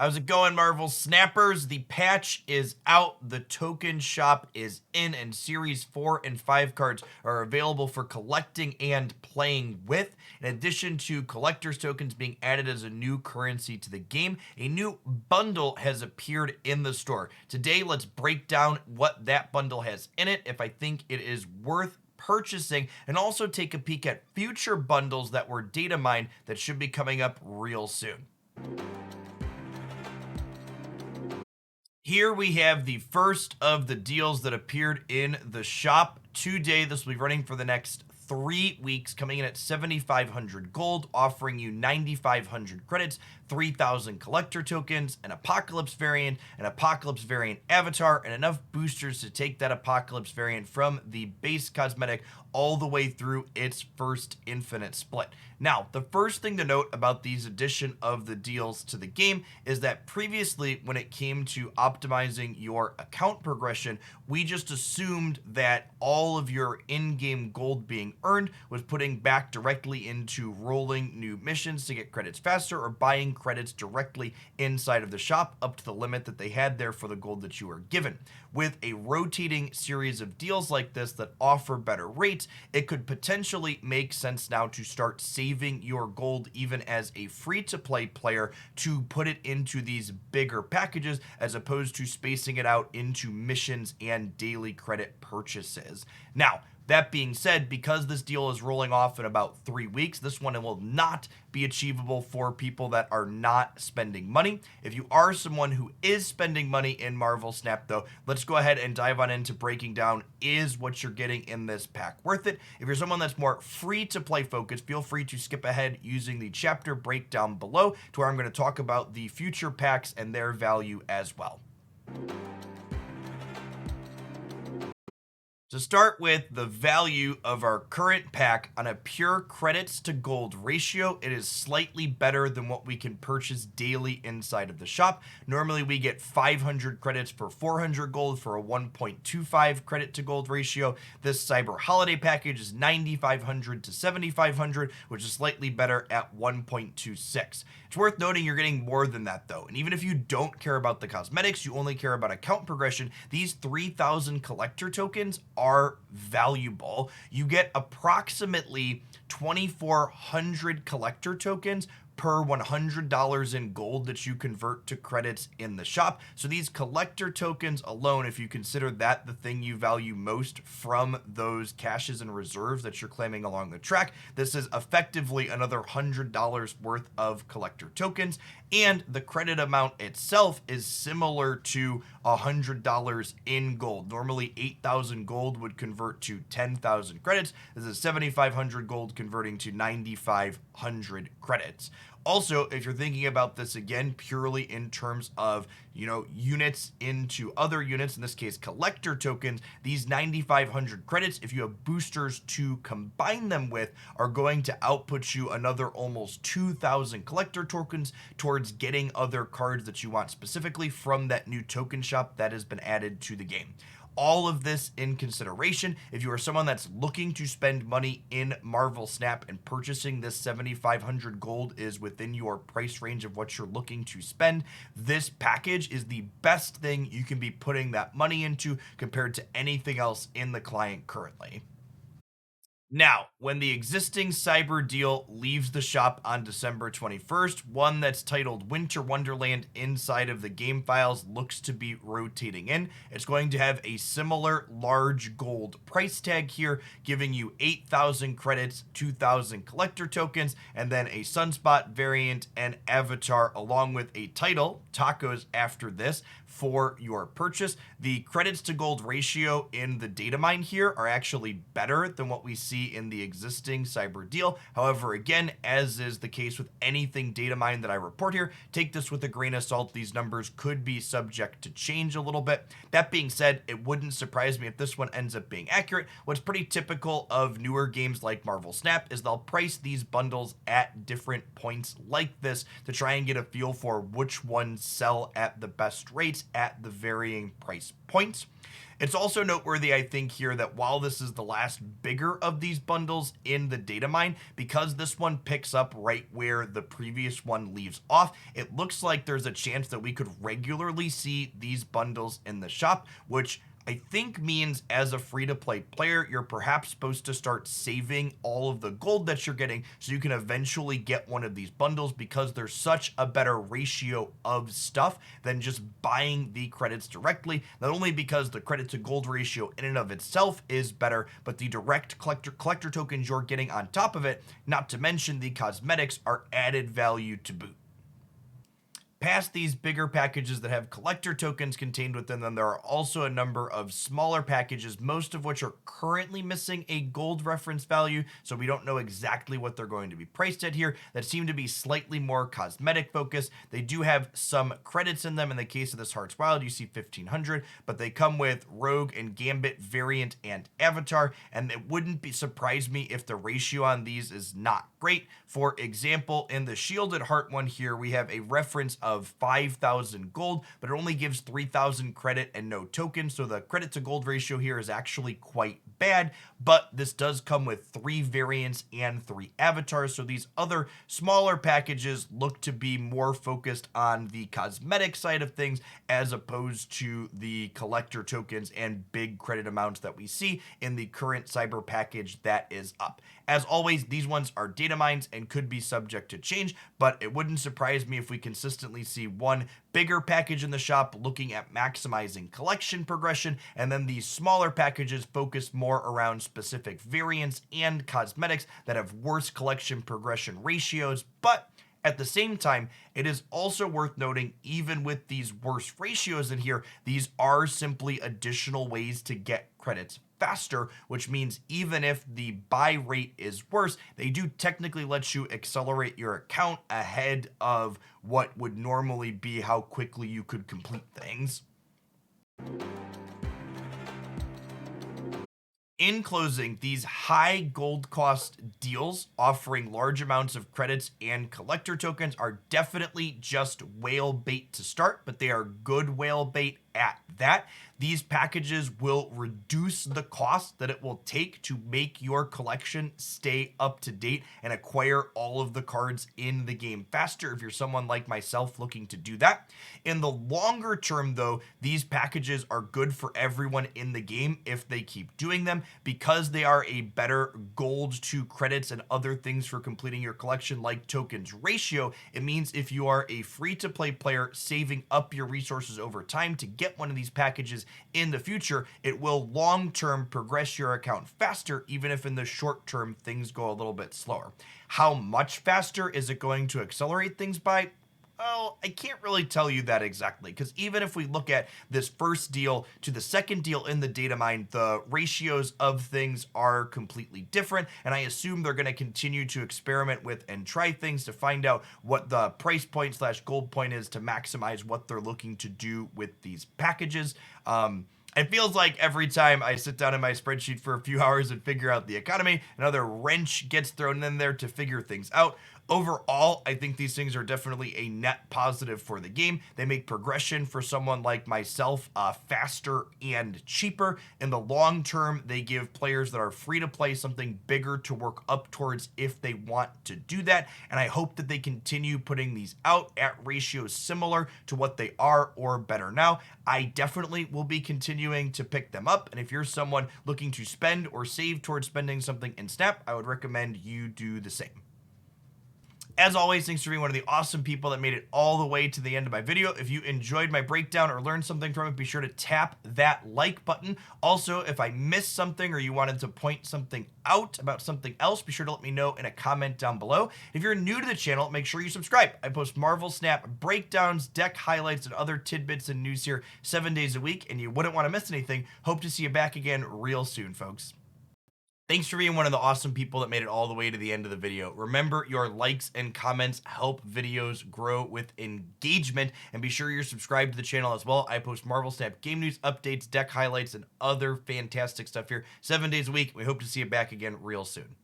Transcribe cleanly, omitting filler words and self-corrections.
How's it going, Marvel Snappers? The patch is out, the token shop is in, and Series 4 and 5 cards are available for collecting and playing with. In addition to collector's tokens being added as a new currency to the game, a new bundle has appeared in the store. Today, let's break down what that bundle has in it, if I think it is worth purchasing, and also take a peek at future bundles that were data mined that should be coming up real soon. Here we have the first of the deals that appeared in the shop today. This will be running for the next 3 weeks, coming in at 7,500 gold, offering you 9,500 credits, 3,000 collector tokens, an Apocalypse variant, an Apocalypse variant avatar, and enough boosters to take that Apocalypse variant from the base cosmetic all the way through its first infinite split. Now, the first thing to note about these addition of the deals to the game is that previously, when it came to optimizing your account progression, we just assumed that all of your in-game gold being earned was putting back directly into rolling new missions to get credits faster, or buying credits directly inside of the shop up to the limit that they had there for the gold that you were given. With a rotating series of deals like this that offer better rates, it could potentially make sense now to start saving your gold even as a free-to-play player to put it into these bigger packages, as opposed to spacing it out into missions and daily credit purchases. Now, that being said, because this deal is rolling off in about 3 weeks, this one will not be achievable for people that are not spending money. If you are someone who is spending money in Marvel Snap, though, let's go ahead and dive on into breaking down, is what you're getting in this pack worth it? If you're someone that's more free-to-play focused, feel free to skip ahead using the chapter breakdown below to where I'm going to talk about the future packs and their value as well. To start with the value of our current pack, on a pure credits to gold ratio, it is slightly better than what we can purchase daily inside of the shop. Normally we get 500 credits for 400 gold for a 1.25 credit to gold ratio. This Cyber Holiday package is 9,500 to 7,500, which is slightly better at 1.26. It's worth noting you're getting more than that though, and even if you don't care about the cosmetics, you only care about account progression, these 3,000 collector tokens are valuable. You get approximately 2,400 collector tokens per $100 in gold that you convert to credits in the shop. So these collector tokens alone, if you consider that the thing you value most from those caches and reserves that you're claiming along the track, this is effectively another $100 worth of collector tokens. And the credit amount itself is similar to $100 in gold. Normally 8,000 gold would convert to 10,000 credits. This is 7,500 gold converting to 9,500 credits. Also, if you're thinking about this again purely in terms of, units into other units, in this case collector tokens, these 9,500 credits, if you have boosters to combine them with, are going to output you another almost 2,000 collector tokens towards getting other cards that you want specifically from that new token shop that has been added to the game. All of this in consideration, if you are someone that's looking to spend money in Marvel Snap and purchasing this 7,500 gold is within your price range of what you're looking to spend, this package is the best thing you can be putting that money into compared to anything else in the client currently. Now, when the existing Cyber deal leaves the shop on December 21st, one that's titled Winter Wonderland inside of the game files looks to be rotating in. It's going to have a similar large gold price tag here, giving you 8,000 credits, 2,000 collector tokens, and then a Sunspot variant and avatar, along with a title, Tacos, after this for your purchase. The credits to gold ratio in the data mine here are actually better than what we see in the existing Cyber deal. However, again, as is the case with anything data mine that I report here, take this with a grain of salt. These numbers could be subject to change a little bit. That being said, it wouldn't surprise me if this one ends up being accurate. What's pretty typical of newer games like Marvel Snap is they'll price these bundles at different points like this to try and get a feel for which ones sell at the best rates at the varying price points. It's also noteworthy, I think, here that while this is the last bigger of these bundles in the data mine, because this one picks up right where the previous one leaves off, it looks like there's a chance that we could regularly see these bundles in the shop, which I think means as a free-to-play player, you're perhaps supposed to start saving all of the gold that you're getting so you can eventually get one of these bundles, because there's such a better ratio of stuff than just buying the credits directly. Not only because the credit to gold ratio in and of itself is better, but the direct collector tokens you're getting on top of it, not to mention the cosmetics, are added value to boot. Past these bigger packages that have collector tokens contained within them, there are also a number of smaller packages, most of which are currently missing a gold reference value, so we don't know exactly what they're going to be priced at here, that seem to be slightly more cosmetic focused. They do have some credits in them. In the case of this Hearts Wild, you see 1,500, but they come with Rogue and Gambit variant and Avatar, and it wouldn't surprise me if the ratio on these is not great. For example, in the Shielded Heart one here, we have a reference of 5,000 gold, but it only gives 3,000 credit and no token, so the credit to gold ratio here is actually quite bad. But this does come with 3 variants and 3 avatars, so these other smaller packages look to be more focused on the cosmetic side of things as opposed to the collector tokens and big credit amounts that we see in the current cyber package that is up. As always, these ones are data mines and could be subject to change, but it wouldn't surprise me if we consistently see one bigger package in the shop looking at maximizing collection progression, and then these smaller packages focus more around specific variants and cosmetics that have worse collection progression ratios. But at the same time, it is also worth noting, even with these worse ratios in here, these are simply additional ways to get credits faster, which means even if the buy rate is worse, they do technically let you accelerate your account ahead of what would normally be how quickly you could complete things. In closing, these high gold cost deals offering large amounts of credits and collector tokens are definitely just whale bait to start, but they are good whale bait at that. These packages will reduce the cost that it will take to make your collection stay up to date and acquire all of the cards in the game faster if you're someone like myself looking to do that. In the longer term, though, these packages are good for everyone in the game if they keep doing them, because they are a better gold to credits and other things for completing your collection like tokens ratio. It means if you are a free-to-play player saving up your resources over time to get one of these packages in the future, it will long-term progress your account faster, even if in the short term things go a little bit slower. How much faster is it going to accelerate things by? Well, I can't really tell you that exactly, because even if we look at this first deal to the second deal in the data mine, the ratios of things are completely different, and I assume they're going to continue to experiment with and try things to find out what the price point / gold point is to maximize what they're looking to do with these packages. It feels like every time I sit down in my spreadsheet for a few hours and figure out the economy, another wrench gets thrown in there to figure things out. Overall, I think these things are definitely a net positive for the game. They make progression for someone like myself faster and cheaper. In the long term, they give players that are free to play something bigger to work up towards if they want to do that. And I hope that they continue putting these out at ratios similar to what they are or better now. I definitely will be continuing to pick them up. And if you're someone looking to spend or save towards spending something in Snap, I would recommend you do the same. As always, thanks for being one of the awesome people that made it all the way to the end of my video. If you enjoyed my breakdown or learned something from it, be sure to tap that like button. Also, if I missed something or you wanted to point something out about something else, be sure to let me know in a comment down below. If you're new to the channel, make sure you subscribe. I post Marvel Snap breakdowns, deck highlights, and other tidbits and news here 7 days a week, and you wouldn't want to miss anything. Hope to see you back again real soon, folks. Thanks for being one of the awesome people that made it all the way to the end of the video. Remember, your likes and comments help videos grow with engagement, and be sure you're subscribed to the channel as well. I post Marvel Snap game news, updates, deck highlights, and other fantastic stuff here 7 days a week. We hope to see you back again real soon.